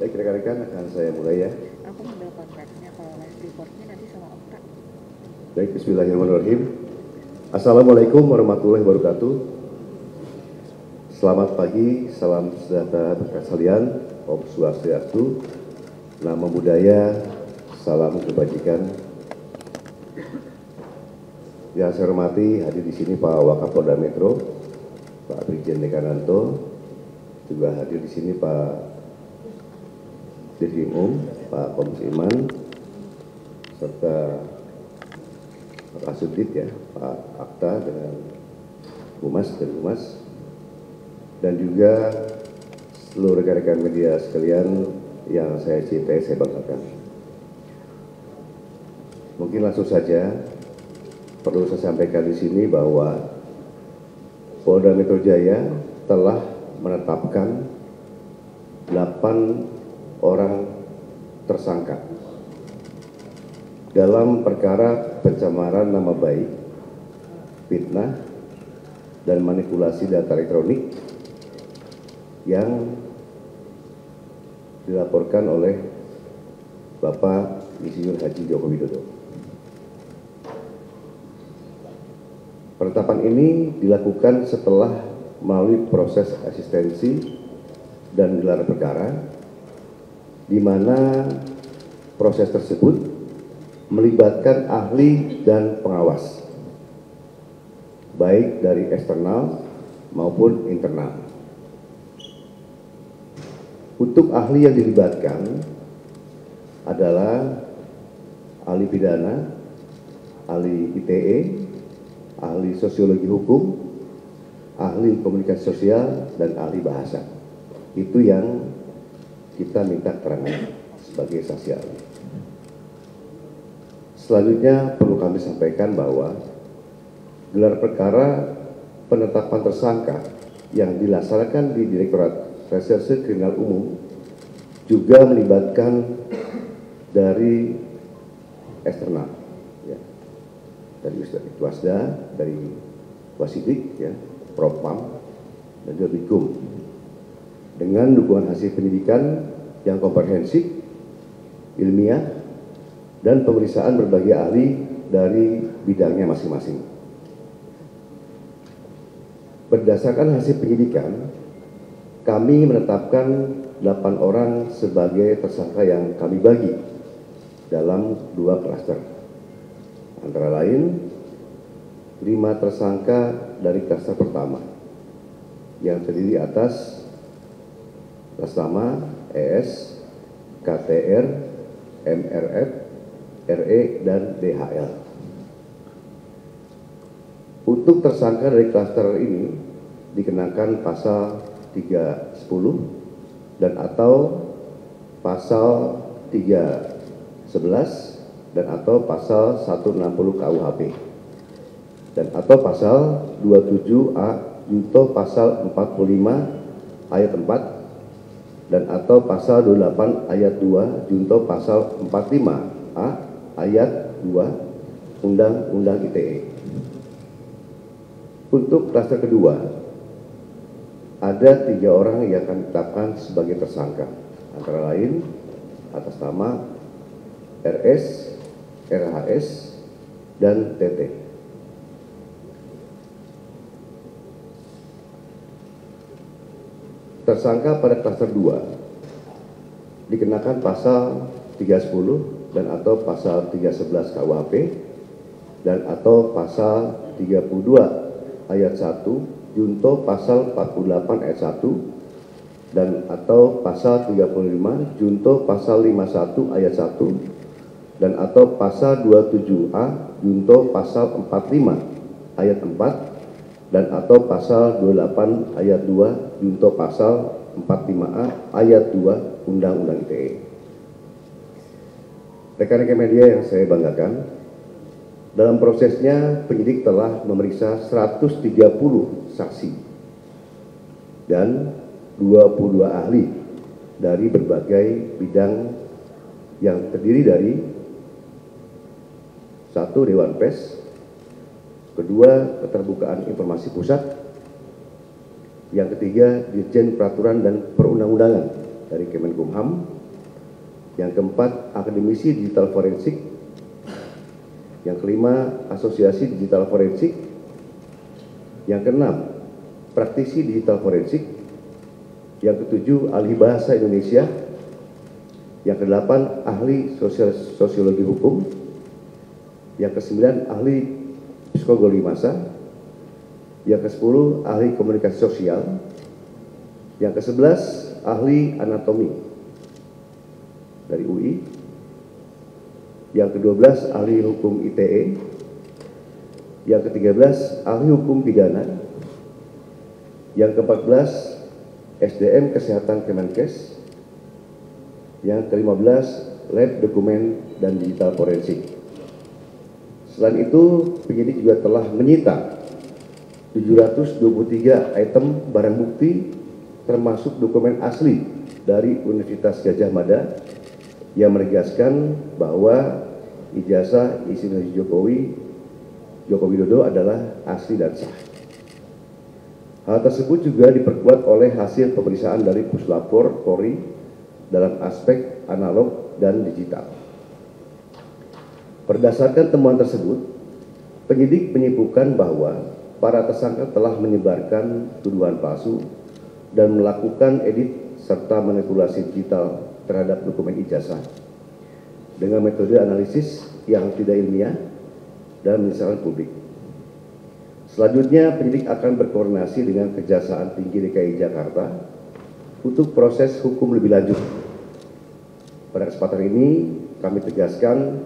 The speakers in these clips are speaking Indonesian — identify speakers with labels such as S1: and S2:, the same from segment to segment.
S1: Baik rekan-rekan, akan saya mulai ya.
S2: Aku model kontraknya, kalau live reportnya nanti sama Okta.
S1: Baik, bismillahirrahmanirrahim. Assalamualaikum warahmatullahi wabarakatuh. Selamat pagi, salam sejahtera bagi sekalian, Om Swastiastu, Namo Buddhaya, salam kebajikan. Yang saya hormati hadir di sini Pak Wakapolda Metro, Pak Brigjen Dekananto, juga hadir di sini Pak Dirkrim, Pak Kombes Iman, serta Pak Sudit ya, Pak Akta dengan Humas dan Humas, dan juga seluruh rekan-rekan media sekalian yang saya cintai, saya banggakan. Mungkin langsung saja perlu saya sampaikan di sini bahwa Polda Metro Jaya telah menetapkan 8 orang tersangka dalam perkara pencemaran nama baik, fitnah, dan manipulasi data elektronik yang dilaporkan oleh Bapak Insinyur Haji Joko Widodo. Penetapan ini dilakukan setelah melalui proses asistensi dan gelar perkara, di mana proses tersebut melibatkan ahli dan pengawas, baik dari eksternal maupun internal. Untuk ahli yang dilibatkan adalah ahli pidana, ahli ITE, ahli sosiologi hukum, ahli komunikasi sosial, dan ahli bahasa. Itu yang kita minta keterangan sebagai saksi ahli. Selanjutnya perlu kami sampaikan bahwa gelar perkara penetapan tersangka yang dilaksanakan di Direktorat Reserse Kriminal Umum juga melibatkan dari eksternal, ya, dari Wasda, dari Wasidik, ya, Propam, dan juga Bikum, dengan dukungan hasil penyidikan yang komprehensif, ilmiah, dan pemeriksaan berbagai ahli dari bidangnya masing-masing. Berdasarkan hasil penyidikan, kami menetapkan 8 orang sebagai tersangka yang kami bagi dalam 2 klaster. Antara lain, 5 tersangka dari klaster pertama yang terdiri atas Lasama, ES, KTR, MRF, RE, dan DHL. Untuk tersangka dari klaster ini dikenakan pasal 310 dan atau pasal 311 dan atau pasal 160 KUHP dan atau pasal 27A junto pasal 45 ayat 4 dan atau pasal 28 ayat 2 junto pasal 45A ayat 2 Undang-Undang ITE. Untuk klaster kedua, ada 3 orang yang akan ditetapkan sebagai tersangka, antara lain atas nama RS, RHS, dan TT. Tersangka pada klaster 2 dikenakan pasal 310 dan atau pasal 311 KUHP dan atau pasal 32 ayat 1 junto pasal 48 ayat 1 dan atau pasal 35 junto pasal 51 ayat 1 dan atau pasal 27A junto pasal 45 ayat 4 dan atau pasal 28 ayat 2 junto pasal 45A ayat 2 Undang-Undang ITE. Rekan-rekan media yang saya banggakan, dalam prosesnya penyidik telah memeriksa 130 saksi dan 22 ahli dari berbagai bidang yang terdiri dari 1. Dewan Pers, 2. Keterbukaan Informasi Pusat, yang ketiga Dirjen Peraturan dan Perundang-undangan dari Kemenkumham, Yang keempat, akademisi digital forensik. Yang kelima, asosiasi digital forensik. Yang keenam, praktisi digital forensik. Yang ketujuh, ahli bahasa Indonesia. Yang kedelapan, ahli sosiologi hukum. Yang kesembilan, ahli psikologi massa. Yang kesepuluh, ahli komunikasi sosial. Yang kesebelas, ahli anatomi dari UI. Yang ke-12 ahli hukum ITE. Yang ke-13 ahli hukum pidana. Yang ke-14 SDM Kesehatan Kemenkes. Yang ke-15 Lab Dokumen dan Digital Forensik. Selain itu, penyidik juga telah menyita 723 item barang bukti termasuk dokumen asli dari Universitas Gadjah Mada yang menegaskan bahwa ijazah isi Joko Widodo adalah asli dan sah. Hal tersebut juga diperkuat oleh hasil pemeriksaan dari Puslapor Polri dalam aspek analog dan digital. Berdasarkan temuan tersebut, penyidik menyimpulkan bahwa para tersangka telah menyebarkan tuduhan palsu dan melakukan edit serta manipulasi digital terhadap dokumen ijazah dengan metode analisis yang tidak ilmiah dan menyesalkan publik. Selanjutnya, penyidik akan berkoordinasi dengan Kejaksaan Tinggi DKI Jakarta untuk proses hukum lebih lanjut. Pada kesempatan ini, kami tegaskan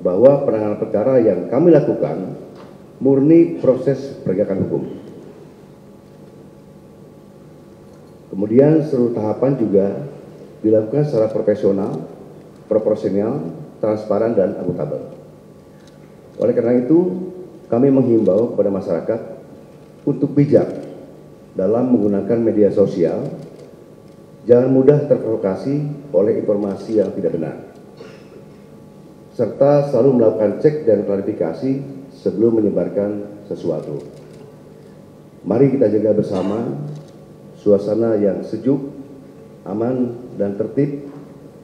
S1: bahwa penanganan perkara yang kami lakukan murni proses penegakan hukum. Kemudian seluruh tahapan juga dilakukan secara profesional, proporsional, transparan, dan akuntabel. Oleh karena itu, kami menghimbau kepada masyarakat untuk bijak dalam menggunakan media sosial, jangan mudah terprovokasi oleh informasi yang tidak benar, serta selalu melakukan cek dan klarifikasi sebelum menyebarkan sesuatu. Mari kita jaga bersama suasana yang sejuk, aman, dan tertib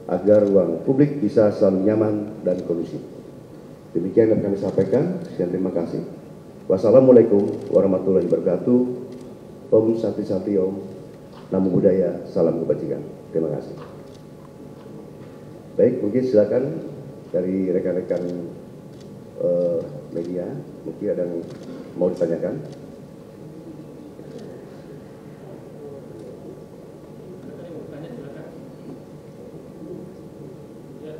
S1: agar ruang publik bisa selalu nyaman dan kondusif. Demikian yang kami sampaikan. Sekian, terima kasih. Wassalamualaikum warahmatullahi wabarakatuh. Om Santi Santi Om. Namo Buddhaya, salam kebajikan. Terima kasih. Baik, mungkin silakan dari rekan-rekan media, mungkin ada yang mau ditanyakan.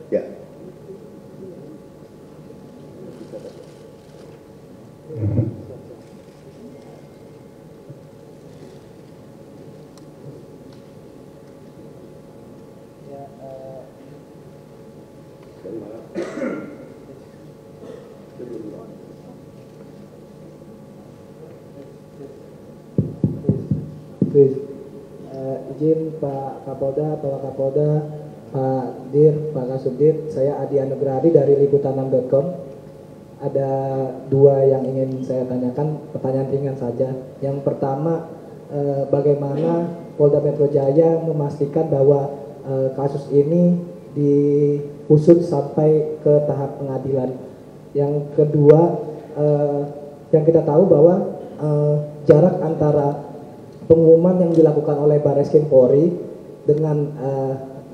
S1: Ya.
S3: Izin Pak Kapolda, Pak Kapolda, Pak Dir, Pak Kasubdit, saya Adi Anugrahadi dari liputan6.com. Ada dua yang ingin saya tanyakan, pertanyaan ringan saja. Yang pertama, bagaimana Polda Metro Jaya memastikan bahwa kasus ini diusut sampai ke tahap pengadilan. Yang kedua, yang kita tahu bahwa jarak antara pengumuman yang dilakukan oleh Barreskrim Polri dengan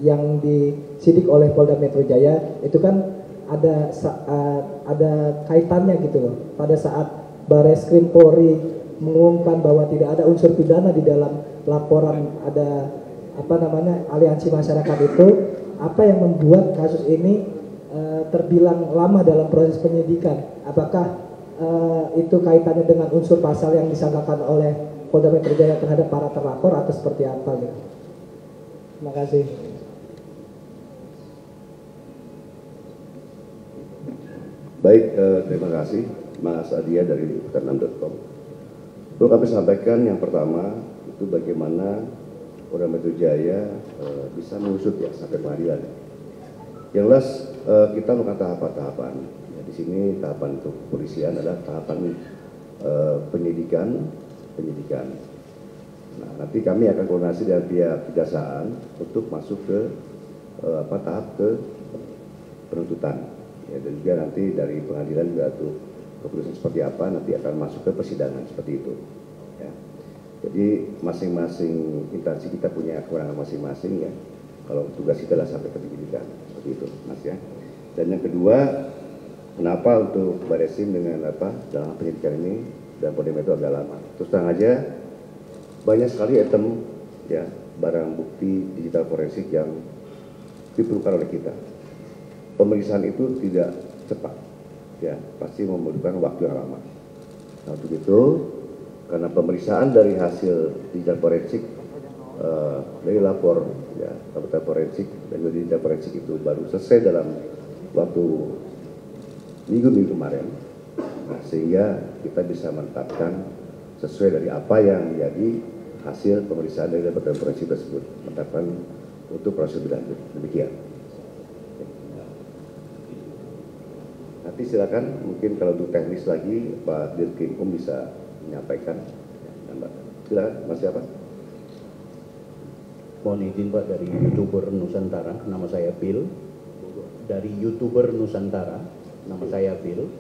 S3: yang disidik oleh Polda Metro Jaya itu kan ada kaitannya gitu loh. Pada saat Barreskrim Polri mengumumkan bahwa tidak ada unsur pidana di dalam laporan ada aliansi masyarakat itu, apa yang membuat kasus ini terbilang lama dalam proses penyidikan? Apakah itu kaitannya dengan unsur pasal yang disangkakan oleh Polda Metro Jaya terhadap para terlapor atau seperti apa gitu? Terima kasih.
S1: Baik, terima kasih Mas Adia dari liputan6.com. Perlu kami sampaikan yang pertama itu bagaimana Polda Metro Jaya bisa mengusut ya sampai pengadilan. Yang jelas kita melakukan tahapan-tahapan. Ya, di sini tahapan untuk kepolisian adalah tahapan penyidikan. Nah, nanti kami akan koordinasi dengan pihak kejaksaan untuk masuk ke tahap ke penuntutan. Ya, dan juga nanti dari pengadilan juga tuh keputusan seperti apa nanti akan masuk ke persidangan seperti itu. Ya. Jadi masing-masing instansi kita punya kewenangan masing-masing ya. Kalau tugas kita adalah sampai ke penyidikan seperti itu, Mas ya. Dan yang kedua, kenapa untuk Baresim dengan dalam penyidikan ini dan Polda Metro agak lama? Terus terang aja banyak sekali item ya barang bukti digital forensik yang diperlukan oleh kita. Pemeriksaan itu tidak cepat, ya pasti memerlukan waktu yang lama. Nah untuk itu, karena pemeriksaan dari hasil digital forensik dari lapor ya laboratorium forensik dan juga digital forensik itu baru selesai dalam waktu minggu kemarin, nah, sehingga kita bisa menetapkan sesuai dari apa yang menjadi hasil pemeriksaan dari laboratorium forensik tersebut, menetapkan untuk proses lebih lanjut. Demikian. Nanti silakan mungkin kalau untuk teknis lagi Pak Dirkrim bisa menyampaikan. Silakan Mas siapa?
S4: Mohon izin Pak dari YouTuber Nusantara, nama saya Bill. Dari YouTuber Nusantara, nama saya Bill.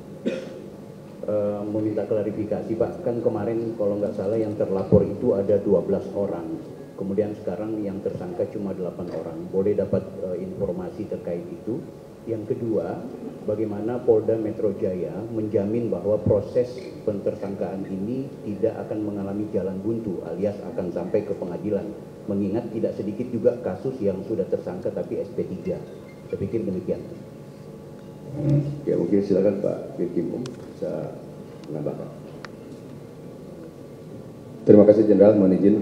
S4: Meminta klarifikasi Pak, kan kemarin kalau nggak salah yang terlapor itu ada 12 orang. Kemudian sekarang yang tersangka cuma 8 orang. Boleh dapat informasi terkait itu? Yang kedua, bagaimana Polda Metro Jaya menjamin bahwa proses pentersangkaan ini tidak akan mengalami jalan buntu alias akan sampai ke pengadilan, mengingat tidak sedikit juga kasus yang sudah tersangka tapi SP3. Saya pikir demikian.
S1: Ya mungkin silakan Pak Dirkrim bisa menambahkan.
S5: Terima kasih Jenderal, mohon izin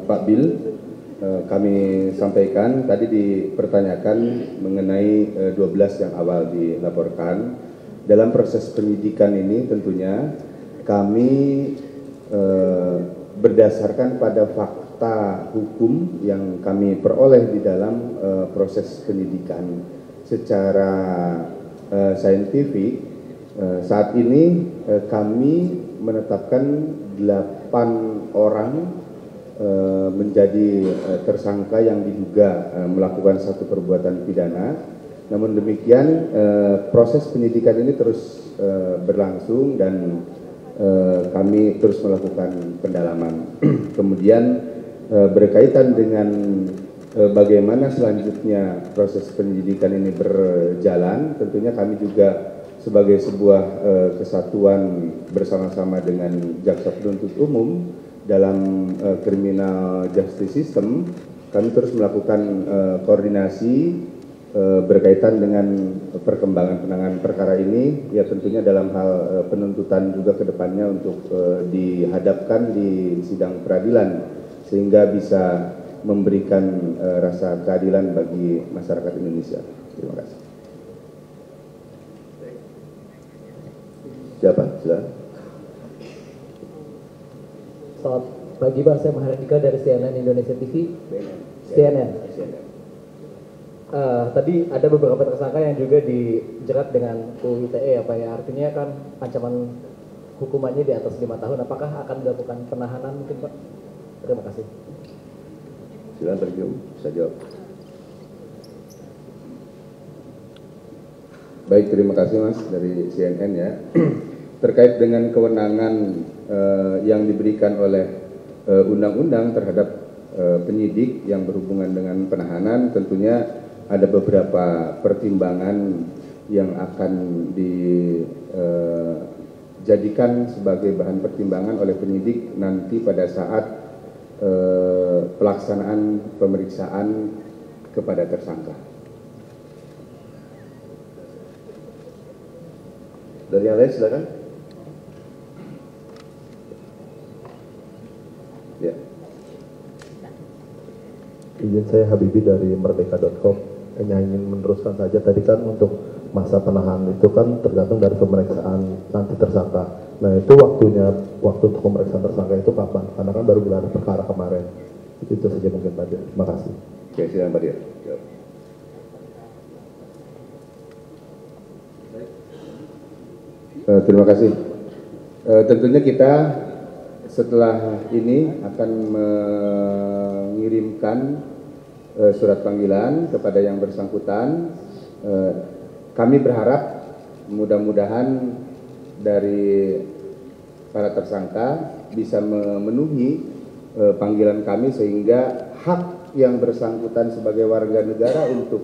S5: Pak Bill. Kami sampaikan tadi dipertanyakan mengenai 12 yang awal dilaporkan. Dalam proses penyidikan ini tentunya kami berdasarkan pada fakta hukum yang kami peroleh di dalam proses penyidikan secara saintifik. Saat ini kami menetapkan 8 orang menjadi tersangka yang diduga melakukan satu perbuatan pidana. Namun demikian proses penyidikan ini terus berlangsung dan kami terus melakukan pendalaman. Kemudian berkaitan dengan bagaimana selanjutnya proses penyidikan ini berjalan, tentunya kami juga sebagai sebuah kesatuan bersama-sama dengan Jaksa Penuntut Umum dalam criminal justice system, kami terus melakukan koordinasi berkaitan dengan perkembangan penanganan perkara ini, ya tentunya dalam hal penuntutan juga ke depannya untuk dihadapkan di sidang peradilan sehingga bisa memberikan rasa keadilan bagi masyarakat Indonesia. Terima kasih.
S1: Siapa? Silakan.
S3: Selamat pagi Pak, saya Mahardika dari CNN Indonesia TV. CNN. Tadi ada beberapa tersangka yang juga dijerat dengan UU ITE ya Pak ya. Artinya kan ancaman hukumannya di atas 5 tahun. Apakah akan dilakukan penahanan mungkin Pak? Terima kasih.
S1: Silakan Terjun, bisa jawab.
S5: Baik, terima kasih Mas dari CNN ya. Terkait dengan kewenangan yang diberikan oleh undang-undang terhadap penyidik yang berhubungan dengan penahanan, tentunya ada beberapa pertimbangan yang akan dijadikan sebagai bahan pertimbangan oleh penyidik nanti pada saat pelaksanaan pemeriksaan kepada tersangka.
S1: Dari yang lain silakan. Ya.
S6: Izin saya Habibi dari merdeka.com. Hanya ingin meneruskan saja tadi kan untuk masa penahanan itu kan tergantung dari pemeriksaan nanti tersangka. Nah itu waktu untuk pemeriksaan tersangka itu kapan? Karena kan baru gelar perkara kemarin. Itu saja mungkin Pak Dir. Terima kasih.
S1: Oke, silakan Pak Dir.
S5: Terima kasih. Tentunya kita setelah ini akan mengirimkan surat panggilan kepada yang bersangkutan. Kami berharap mudah-mudahan dari para tersangka bisa memenuhi panggilan kami sehingga hak yang bersangkutan sebagai warga negara untuk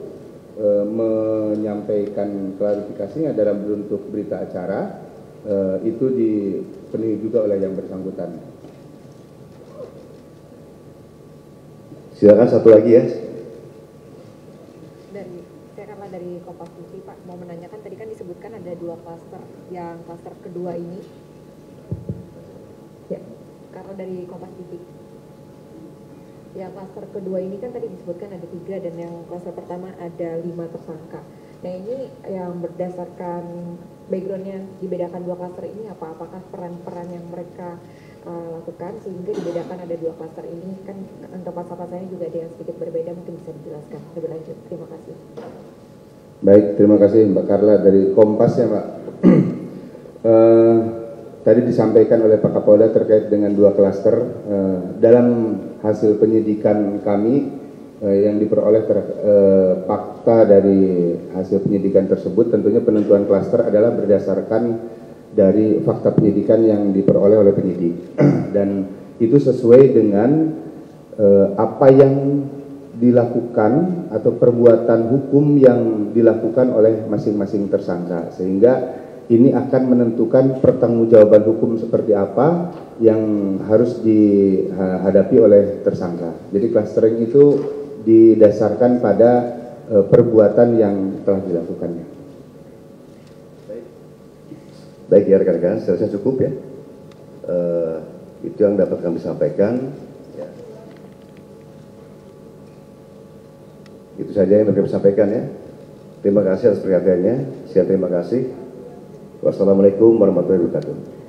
S5: menyampaikan klarifikasinya dalam bentuk berita acara itu dipenuhi juga oleh yang bersangkutan.
S1: Silakan satu lagi ya.
S2: Saya Karla dari Kompas TV, Pak, mau menanyakan tadi kan disebutkan ada 2 klaster, yang klaster kedua ini, ya, Karla dari Kompas TV. Yang klaster kedua ini kan tadi disebutkan ada 3 dan yang klaster pertama ada 5 tersangka. Nah ini yang berdasarkan backgroundnya dibedakan 2 klaster ini apa? Apakah peran-peran yang mereka lakukan sehingga dibedakan ada 2 klaster ini? Kan untuk pasal-pasalnya juga ada yang sedikit berbeda, mungkin bisa dijelaskan lebih lanjut. Terima kasih.
S5: Baik, terima kasih Mbak Karla dari Kompas ya Mbak. Tadi disampaikan oleh Pak Kapolda terkait dengan 2 klaster. Dalam hasil penyidikan kami yang diperoleh fakta dari hasil penyidikan tersebut, tentunya penentuan klaster adalah berdasarkan dari fakta penyidikan yang diperoleh oleh penyidik. Dan itu sesuai dengan apa yang dilakukan atau perbuatan hukum yang dilakukan oleh masing-masing tersangka, sehingga ini akan menentukan pertanggungjawaban hukum seperti apa yang harus dihadapi oleh tersangka. Jadi clustering itu didasarkan pada perbuatan yang telah dilakukannya.
S1: Baik ya rekan-rekan, saya rasa cukup ya. Itu yang dapat kami sampaikan. Ya. Itu saja yang dapat kami sampaikan ya. Terima kasih atas perhatiannya. Terima kasih. Wassalamualaikum warahmatullahi wabarakatuh.